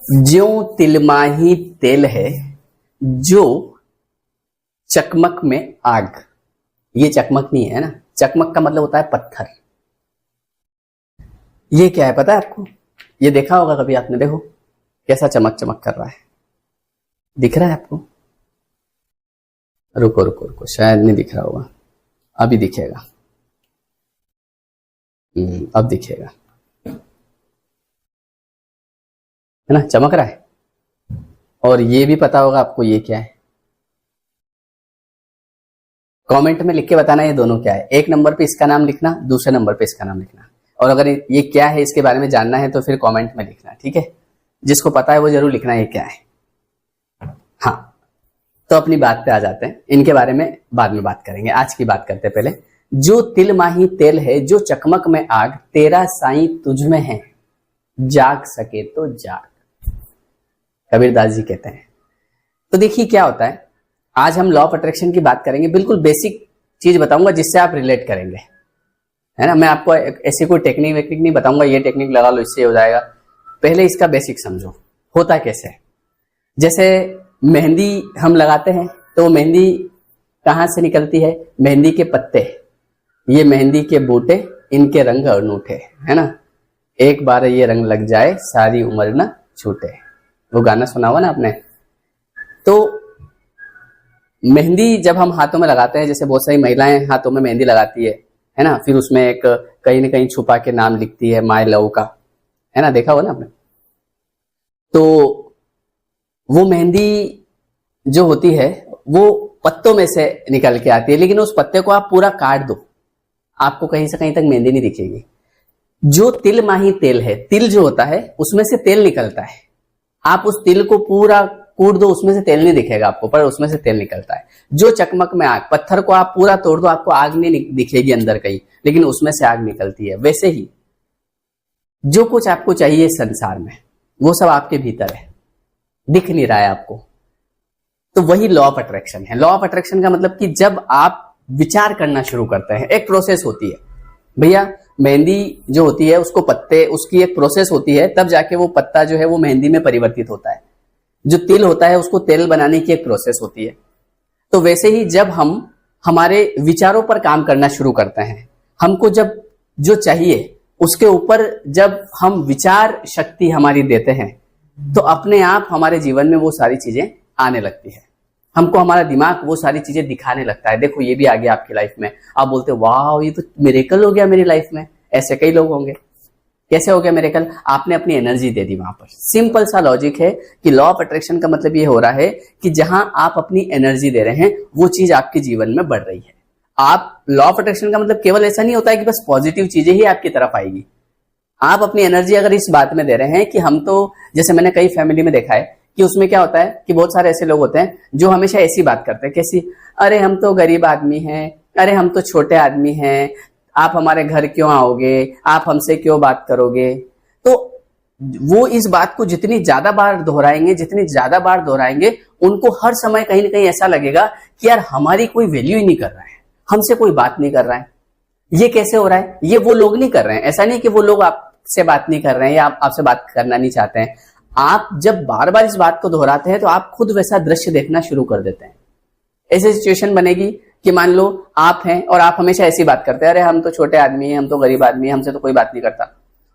ज्यों तिलमाही तेल है, जो चकमक में आग। ये चकमक नहीं है ना, चकमक का मतलब होता है पत्थर। ये क्या है पता है आपको? ये देखा होगा कभी आपने, देखो कैसा चमक चमक कर रहा है, दिख रहा है आपको? रुको रुको रुको, शायद नहीं दिख रहा होगा, अभी दिखेगा। अब दिखेगा, है ना, चमक रहा है। और ये भी पता होगा आपको ये क्या है। कमेंट में लिख के बताना ये दोनों क्या है। एक नंबर पे इसका नाम लिखना, दूसरे नंबर पे इसका नाम लिखना। और अगर ये क्या है इसके बारे में जानना है तो फिर कमेंट में लिखना, ठीक है? जिसको पता है वो जरूर लिखना ये क्या है। हाँ, तो अपनी बात पे आ जाते हैं, इनके बारे में बाद में बात करेंगे, आज की बात करते हैं पहले। जो तिल माही तेल है, जो चकमक में आग, तेरा साईं तुझ में है, जाग सके तो जाग। कबीरदास जी कहते हैं। तो देखिए क्या होता है, आज हम लॉ ऑफ अट्रैक्शन की बात करेंगे। बिल्कुल बेसिक चीज बताऊंगा जिससे आप रिलेट करेंगे, है ना। मैं आपको ऐसी कोई टेक्निक वेक्निक नहीं बताऊंगा, ये टेक्निक लगा लो इससे हो जाएगा। पहले इसका बेसिक समझो, होता कैसे है। जैसे मेहंदी हम लगाते हैं तो मेहंदी कहाँ से निकलती है? मेहंदी के पत्ते, ये मेहंदी के बूटे, इनके रंग अनूठे, है ना। एक बार ये रंग लग जाए सारी उम्र न छूटे, वो गाना सुना हुआ ना आपने। तो मेहंदी जब हम हाथों में लगाते हैं, जैसे बहुत सारी महिलाएं हाथों में मेहंदी लगाती है ना, फिर उसमें एक कहीं ना कहीं छुपा के नाम लिखती है माय लव का, है ना, देखा हो ना आपने। तो वो मेहंदी जो होती है वो पत्तों में से निकल के आती है, लेकिन उस पत्ते को आप पूरा काट दो, आपको कहीं से कहीं तक मेहंदी नहीं दिखेगी। जो तिल माही तेल है, तिल जो होता है उसमें से तेल निकलता है। आप उस तिल को पूरा कूट दो, उसमें से तेल नहीं दिखेगा आपको, पर उसमें से तेल निकलता है। जो चकमक में आग, पत्थर को आप पूरा तोड़ दो, आपको आग नहीं दिखेगी अंदर कहीं, लेकिन उसमें से आग निकलती है। वैसे ही जो कुछ आपको चाहिए संसार में, वो सब आपके भीतर है, दिख नहीं रहा है आपको। तो वही लॉ ऑफ अट्रैक्शन है। लॉ ऑफ अट्रैक्शन का मतलब कि जब आप विचार करना शुरू करते हैं, एक प्रोसेस होती है भैया। मेहंदी जो होती है उसको पत्ते, उसकी एक प्रोसेस होती है, तब जाके वो पत्ता जो है वो मेहंदी में परिवर्तित होता है। जो तिल होता है उसको तेल बनाने की एक प्रोसेस होती है। तो वैसे ही जब हम हमारे विचारों पर काम करना शुरू करते हैं, हमको जब जो चाहिए उसके ऊपर जब हम विचार शक्ति हमारी देते हैं, तो अपने आप हमारे जीवन में वो सारी चीजें आने लगती है। हमको हमारा दिमाग वो सारी चीजें दिखाने लगता है। देखो ये भी आ गया आपकी लाइफ में, आप बोलते हो वाह ये तो मिरेकल हो गया मेरी लाइफ में। ऐसे कई लोग होंगे। कैसे हो गया मिरेकल? आपने अपनी एनर्जी दे दी वहां पर। सिंपल सा लॉजिक है कि लॉ ऑफ अट्रैक्शन का मतलब ये हो रहा है कि जहां आप अपनी एनर्जी दे रहे हैं वो चीज आपके जीवन में बढ़ रही है। आप लॉ ऑफ अट्रैक्शन का मतलब केवल ऐसा नहीं होता है कि बस पॉजिटिव चीजें ही आपकी तरफ आएगी। आप अपनी एनर्जी अगर इस बात में दे रहे हैं कि हम तो, जैसे मैंने कई फैमिली में देखा है कि उसमें क्या होता है कि बहुत सारे ऐसे लोग होते हैं जो हमेशा ऐसी बात करते हैं, कैसी? अरे हम तो गरीब आदमी हैं, अरे हम तो छोटे आदमी हैं, आप हमारे घर क्यों आओगे, आप हमसे क्यों बात करोगे। तो वो इस बात को जितनी ज्यादा बार दोहराएंगे, जितनी ज्यादा बार दोहराएंगे, उनको हर समय कहीं ना कहीं ऐसा लगेगा कि यार हमारी कोई वैल्यू ही नहीं कर रहा है, हमसे कोई बात नहीं कर रहा है। ये कैसे हो रहा है? ये वो लोग नहीं कर रहे हैं। ऐसा नहीं कि वो लोग आपसे बात नहीं कर रहे हैं या आपसे बात करना नहीं चाहते हैं। आप जब बार बार इस बात को दोहराते हैं तो आप खुद वैसा दृश्य देखना शुरू कर देते हैं। ऐसी सिचुएशन बनेगी कि मान लो आप हैं और आप हमेशा ऐसी बात करते हैं, अरे हम तो छोटे आदमी हैं, हम तो गरीब आदमी हैं, हमसे तो कोई बात नहीं करता।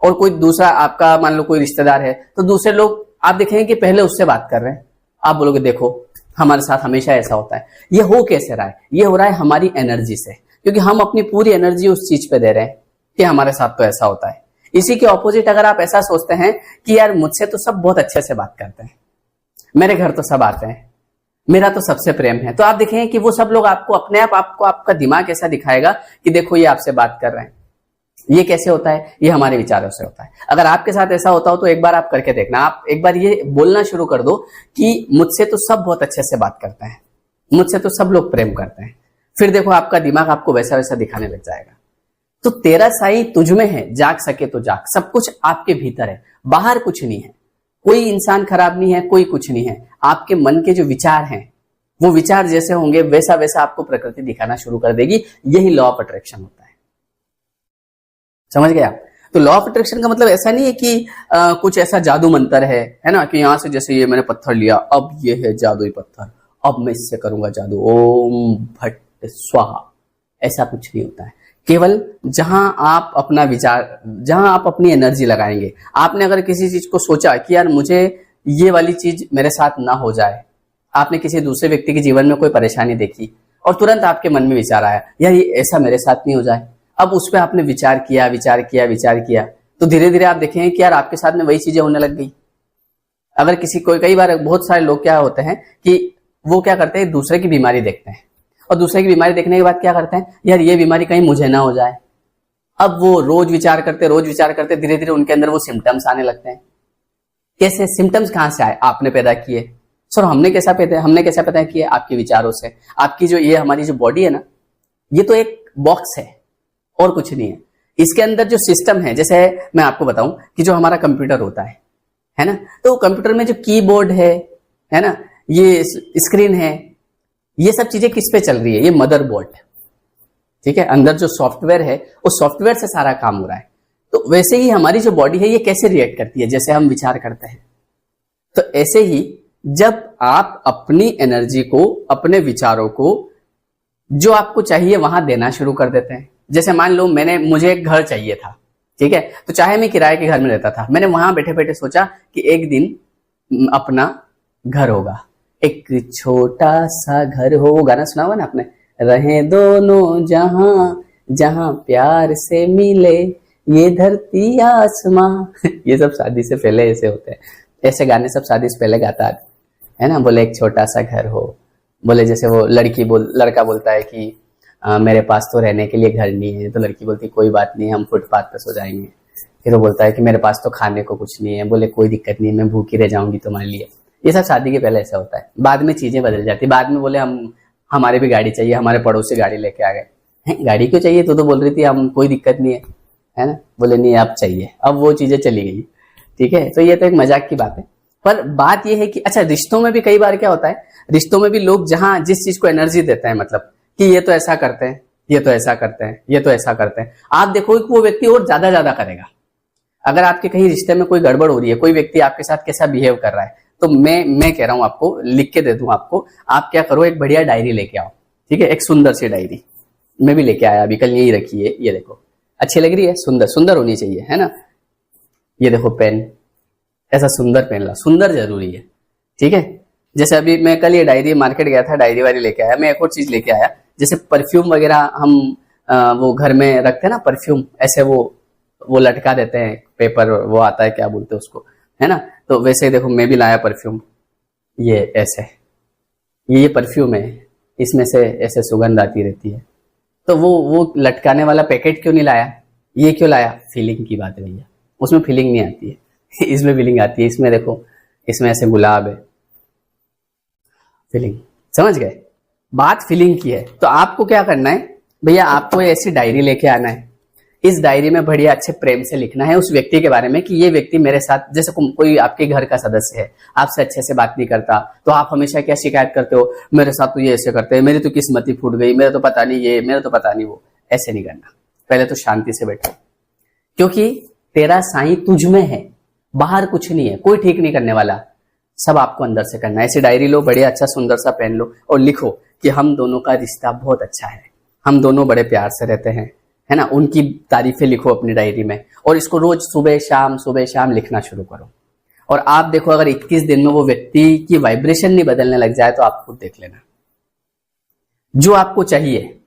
और कोई दूसरा आपका मान लो कोई रिश्तेदार है, तो दूसरे लोग आप देखेंगे कि पहले उससे बात कर रहे हैं। आप बोलोगे देखो हमारे साथ हमेशा ऐसा होता है। ये हो कैसे रहा है? ये हो रहा है हमारी एनर्जी से, क्योंकि हम अपनी पूरी एनर्जी उस चीज पे दे रहे हैं कि हमारे साथ तो ऐसा होता है। इसी के ऑपोजिट अगर आप ऐसा सोचते हैं कि यार मुझसे तो सब बहुत अच्छे से बात करते हैं, मेरे घर तो सब आते हैं, मेरा तो सबसे प्रेम है, तो आप देखेंगे कि वो सब लोग आपको अपने आप आपको आपका दिमाग ऐसा दिखाएगा कि देखो ये आपसे बात कर रहे हैं। ये कैसे होता है? ये हमारे विचारों से होता है। अगर आपके साथ ऐसा होता हो तो एक बार आप करके देखना। आप एक बार ये बोलना शुरू कर दो कि मुझसे तो सब बहुत अच्छे से बात करते हैं, मुझसे तो सब लोग प्रेम करते हैं। फिर देखो आपका दिमाग आपको वैसा वैसा दिखाने लग जाएगा। तो तेरा साईं तुझ में है, जाग सके तो जाग। सब कुछ आपके भीतर है, बाहर कुछ नहीं है। कोई इंसान खराब नहीं है, कोई कुछ नहीं है। आपके मन के जो विचार हैं, वो विचार जैसे होंगे वैसा वैसा आपको प्रकृति दिखाना शुरू कर देगी। यही लॉ ऑफ अट्रैक्शन होता है। समझ गए आप? तो लॉ ऑफ अट्रैक्शन का मतलब ऐसा नहीं है कि कुछ ऐसा जादू मंत्र है ना, कि यहां से जैसे ये मैंने पत्थर लिया, अब ये है जादुई पत्थर, अब मैं इससे करूंगा जादू, ओम भट्ट स्वाहा, ऐसा कुछ नहीं होता है। केवल जहां आप अपना विचार, जहां आप अपनी एनर्जी लगाएंगे, आपने अगर किसी चीज को सोचा कि यार मुझे ये वाली चीज मेरे साथ ना हो जाए, आपने किसी दूसरे व्यक्ति के जीवन में कोई परेशानी देखी और तुरंत आपके मन में विचार आया यार ये ऐसा मेरे साथ नहीं हो जाए, अब उस पर आपने विचार किया विचार किया विचार किया, तो धीरे धीरे आप देखेंगे कि यार आपके साथ में वही चीजें होने लग गई। अगर किसी कोई, कई बार बहुत सारे लोग क्या होते हैं कि वो क्या करते हैं, दूसरे की बीमारी देखते हैं और दूसरे की बीमारी देखने के बाद क्या करते हैं, यार ये बीमारी कहीं मुझे ना हो जाए। अब वो रोज विचार करते धीरे धीरे उनके अंदर वो सिम्टम्स आने लगते हैं। कैसे सिम्टम्स कहां से आए, आपने पैदा किए सर, हमने कैसा पैदा किए, आपके विचारों से। आपकी जो ये हमारी जो बॉडी है ना, ये तो एक बॉक्स है और कुछ नहीं है। इसके अंदर जो सिस्टम है, जैसे मैं आपको बताऊं कि जो हमारा कंप्यूटर होता है ना, तो कंप्यूटर में जो कीबोर्ड है ना, ये स्क्रीन है, ये सब चीजें किस पे चल रही है, ये मदरबोर्ड, ठीक है। अंदर जो सॉफ्टवेयर है, उस सॉफ्टवेयर से सारा काम हो रहा है। तो वैसे ही हमारी जो बॉडी है, ये कैसे रिएक्ट करती है, जैसे हम विचार करते हैं, तो ऐसे ही जब आप अपनी एनर्जी को, अपने विचारों को जो आपको चाहिए वहां देना शुरू कर देते हैं। जैसे मान लो मुझे एक घर चाहिए था, ठीक है, तो चाहे मैं किराए के घर में रहता था, मैंने वहां बैठे बैठे सोचा कि एक दिन अपना घर होगा, एक छोटा सा घर हो, वो गाना सुना हुआ ना आपने, रहे दोनों जहां जहां प्यार से मिले ये धरती आसमां ये सब शादी से पहले ऐसे होते हैं, ऐसे गाने सब शादी से पहले गाता है ना। बोले एक छोटा सा घर हो, बोले जैसे वो लड़का बोलता है कि मेरे पास तो रहने के लिए घर नहीं है, तो लड़की बोलती कोई बात नहीं, हम फुटपाथ पे सो जाएंगे। फिर वो बोलता है कि मेरे पास तो खाने को कुछ नहीं है, बोले कोई दिक्कत नहीं, मैं भूखी रह जाऊंगी तुम्हारे लिए। ये सब शादी के पहले ऐसा होता है, बाद में चीजें बदल जाती है। बाद में बोले हमारे भी गाड़ी चाहिए, हमारे पड़ोसी गाड़ी लेके आ गए, गाड़ी क्यों चाहिए, तो बोल रही थी हम कोई दिक्कत नहीं है ना, बोले नहीं अब चाहिए, अब वो चीजें चली गई, ठीक है। तो ये तो एक मजाक की बात है, पर बात ये है कि अच्छा रिश्तों में भी कई बार क्या होता है, रिश्तों में भी लोग जहां जिस चीज को एनर्जी देते हैं, मतलब कि ये तो ऐसा करते हैं, ये तो ऐसा करते हैं, ये तो ऐसा करते हैं, आप देखो कि वो व्यक्ति और ज्यादा करेगा। अगर आपके कहीं रिश्ते में कोई गड़बड़ हो रही है, कोई व्यक्ति आपके साथ कैसा बिहेव कर रहा है, तो मैं कह रहा हूं आपको, लिख के दे दूं आपको, आप क्या करो, एक बढ़िया डायरी लेके आओ, ठीक है, एक सुंदर सी डायरी, मैं भी लेके आया अभी, कल यही रखी है, ये देखो अच्छी लग रही है, सुंदर होनी चाहिए, है ना। ये देखो पेन, ऐसा सुंदर पेन ला, सुंदर जरूरी है, ठीक है। जैसे अभी मैं कल ये डायरी मार्केट गया था, डायरी वारी लेके आया, मैं एक और चीज लेके आया, जैसे परफ्यूम वगैरह हम वो घर में रखते हैं ना, परफ्यूम ऐसे वो लटका देते हैं, पेपर वो आता है, क्या बोलते हैं उसको, है ना। तो वैसे ही देखो मैं भी लाया परफ्यूम, ये ऐसे, ये परफ्यूम है, इसमें से ऐसे सुगंध आती रहती है। तो वो लटकाने वाला पैकेट क्यों नहीं लाया, ये क्यों लाया, फीलिंग की बात है भैया, उसमें फीलिंग नहीं आती है इसमें फीलिंग आती है। इसमें देखो, इसमें ऐसे गुलाब है, फीलिंग, समझ गए, बात फीलिंग की है। तो आपको क्या करना है भैया, आपको ऐसी डायरी लेके आना है, इस डायरी में बढ़िया अच्छे प्रेम से लिखना है उस व्यक्ति के बारे में कि ये व्यक्ति मेरे साथ, जैसे कोई आपके घर का सदस्य है, आपसे अच्छे से बात नहीं करता, तो आप हमेशा क्या शिकायत करते हो, मेरे साथ तो ये ऐसे करते हैं, मेरी तो किस्मत ही फूट गई, मेरा तो पता नहीं ये, मेरा तो पता नहीं वो। ऐसे नहीं करना, पहले तो शांति से बैठो, क्योंकि तेरा साईं तुझ में है, बाहर कुछ नहीं है, कोई ठीक नहीं करने वाला, सब आपको अंदर से करना है। ऐसी डायरी लो, बढ़िया अच्छा सुंदर सा पेन लो और लिखो कि हम दोनों का रिश्ता बहुत अच्छा है, हम दोनों बड़े प्यार से रहते हैं, है ना। उनकी तारीफें लिखो अपनी डायरी में, और इसको रोज सुबह शाम लिखना शुरू करो। और आप देखो, अगर 21 दिन में वो व्यक्ति की वाइब्रेशन नहीं बदलने लग जाए, तो आप खुद देख लेना। जो आपको चाहिए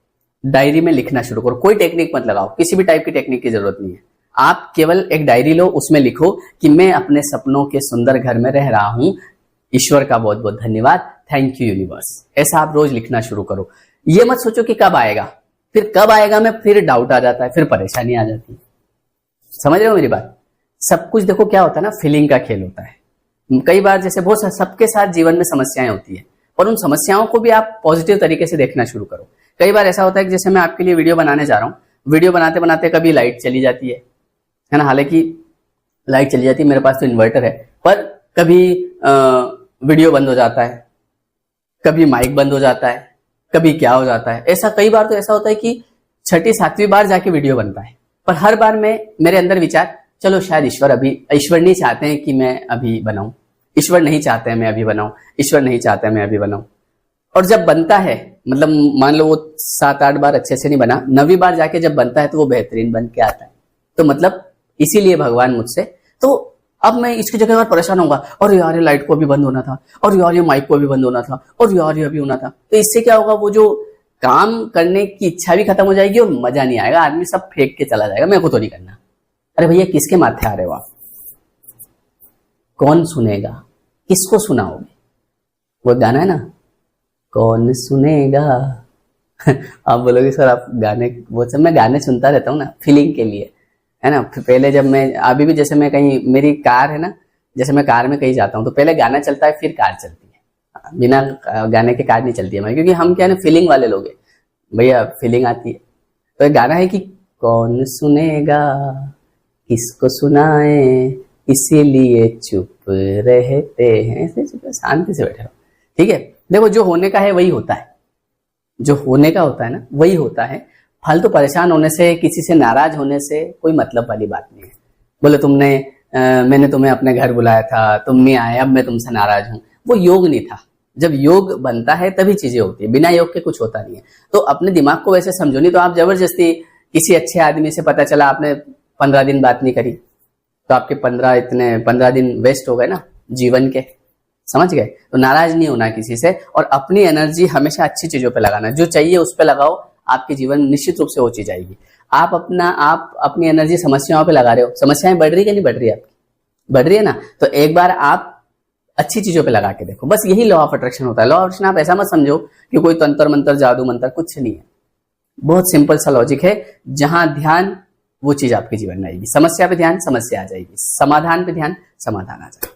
डायरी में लिखना शुरू करो, कोई टेक्निक मत लगाओ, किसी भी टाइप की टेक्निक की जरूरत नहीं है। आप केवल एक डायरी लो, उसमें लिखो कि मैं अपने सपनों के सुंदर घर में रह रहा हूं, ईश्वर का बहुत बहुत धन्यवाद, थैंक यू यूनिवर्स। ऐसा आप रोज लिखना शुरू करो। ये मत सोचो कि कब आएगा, फिर कब आएगा में फिर डाउट आ जाता है, फिर परेशानी आ जाती है। समझ रहे हो मेरी बात। सब कुछ देखो क्या होता है ना, फीलिंग का खेल होता है। कई बार जैसे बहुत सबके साथ जीवन में समस्याएं होती है, और उन समस्याओं को भी आप पॉजिटिव तरीके से देखना शुरू करो। कई बार ऐसा होता है कि जैसे मैं आपके लिए वीडियो बनाने जा रहा हूँ, वीडियो बनाते बनाते कभी लाइट चली जाती है ना, हालांकि लाइट चली जाती है, मेरे पास तो इन्वर्टर है, पर कभी वीडियो बंद हो जाता है, कभी माइक बंद हो जाता है, कभी क्या हो जाता है। ऐसा कई बार तो ऐसा होता है कि 6ठी 7वीं बार जाके वीडियो बनता है, पर हर बार मैं मेरे अंदर विचार, चलो शायद ईश्वर नहीं चाहते हैं कि मैं अभी बनाऊं, ईश्वर नहीं चाहते हैं मैं अभी बनाऊं, ईश्वर नहीं चाहते हैं मैं अभी बनाऊं। और जब बनता है, मतलब मान लो वो 7-8 बार अच्छे से नहीं बना, 9वीं बार जाके जब बनता है तो वो बेहतरीन बन के आता है। तो मतलब इसीलिए भगवान मुझसे, तो अब मैं इसकी जगह और परेशान होऊंगा, और यार ये लाइट को भी बंद होना था, और यार ये माइक को भी बंद होना था, और यार ये अभी होना था। तो इससे क्या होगा, वो जो काम करने की इच्छा भी खत्म हो जाएगी और मजा नहीं आएगा, आदमी सब फेंक के चला जाएगा, मेरे को तो नहीं करना। अरे भैया किसके माथे आ रहे हो आप? कौन सुनेगा? किसको सुनाओगे? वो गाना है ना, कौन सुनेगा। आप बोलोगे सर आप गाने, वो सब मैं गाने सुनता रहता हूँ ना फीलिंग के लिए, है ना। पहले जब मैं, अभी भी जैसे मैं कहीं, मेरी कार है ना, जैसे मैं कार में कहीं जाता हूँ तो पहले गाना चलता है फिर कार चलती है, बिना गाने के कार नहीं चलती है हमारी, क्योंकि हम क्या है ना फीलिंग वाले लोग हैं भैया, फीलिंग आती है। तो एक गाना है कि कौन सुनेगा किसको सुनाए, इसीलिए चुप रहते हैं, शांति से बैठे रहो, ठीक है। देखो जो होने का है वही होता है, जो होने का होता है ना वही होता है। फालतू परेशान होने से, किसी से नाराज होने से कोई मतलब वाली बात नहीं है। बोले मैंने तुम्हें अपने घर बुलाया था, तुम नहीं आए, अब मैं तुमसे नाराज हूं, वो योग नहीं था। जब योग बनता है तभी चीजें होती है, बिना योग के कुछ होता नहीं है। तो अपने दिमाग को वैसे समझो, नहीं तो आप जबरदस्ती किसी अच्छे आदमी से, पता चला आपने 15 दिन बात नहीं करी तो आपके 15 दिन वेस्ट हो गए ना जीवन के, समझ गए। तो नाराज नहीं होना किसी से, और अपनी एनर्जी हमेशा अच्छी चीजों पे लगाना, जो चाहिए उस पे लगाओ, आपके जीवन में निश्चित रूप से वो चीज आएगी। आप अपनी एनर्जी समस्याओं पे लगा रहे हो, समस्याएं बढ़ रही है कि नहीं बढ़ रही है आपकी? बढ़ रही है ना। तो एक बार आप अच्छी चीजों पे लगा के देखो, बस यही लॉ ऑफ अट्रैक्शन होता है। लॉ ऑफ अट्रैक्शन आप ऐसा मत समझो कि कोई तंत्र मंत्र जादू मंत्र, कुछ नहीं है, बहुत सिंपल सा लॉजिक है। जहां ध्यान वो चीज आपके जीवन में आएगी, समस्या पे ध्यान समस्या आ जाएगी, समाधान पे ध्यान समाधान आ जाएगा।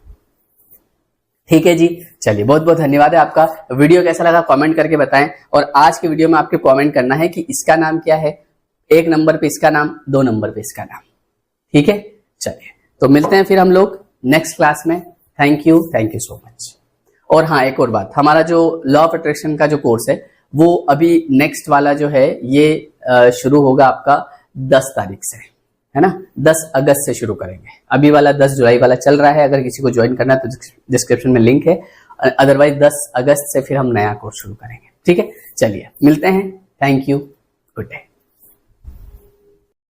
ठीक है जी, चलिए बहुत बहुत धन्यवाद है आपका। वीडियो कैसा लगा कमेंट करके बताएं, और आज के वीडियो में आपके कमेंट करना है कि इसका नाम क्या है, 1 नंबर पे इसका नाम, 2 नंबर पे इसका नाम, ठीक है। चलिए तो मिलते हैं फिर हम लोग नेक्स्ट क्लास में। Thank you so much. और हाँ एक और बात, हमारा जो लॉ ऑफ अट्रैक्शन का जो कोर्स है वो अभी नेक्स्ट वाला जो है ये शुरू होगा आपका 10 तारीख से, है ना। 10 अगस्त से शुरू करेंगे। अभी वाला 10 जुलाई वाला चल रहा है, अगर किसी को ज्वाइन करना है तो डिस्क्रिप्शन में लिंक है, अदरवाइज 10 अगस्त से फिर हम नया कोर्स शुरू करेंगे, ठीक है। चलिए मिलते हैं, थैंक यू, गुड डे।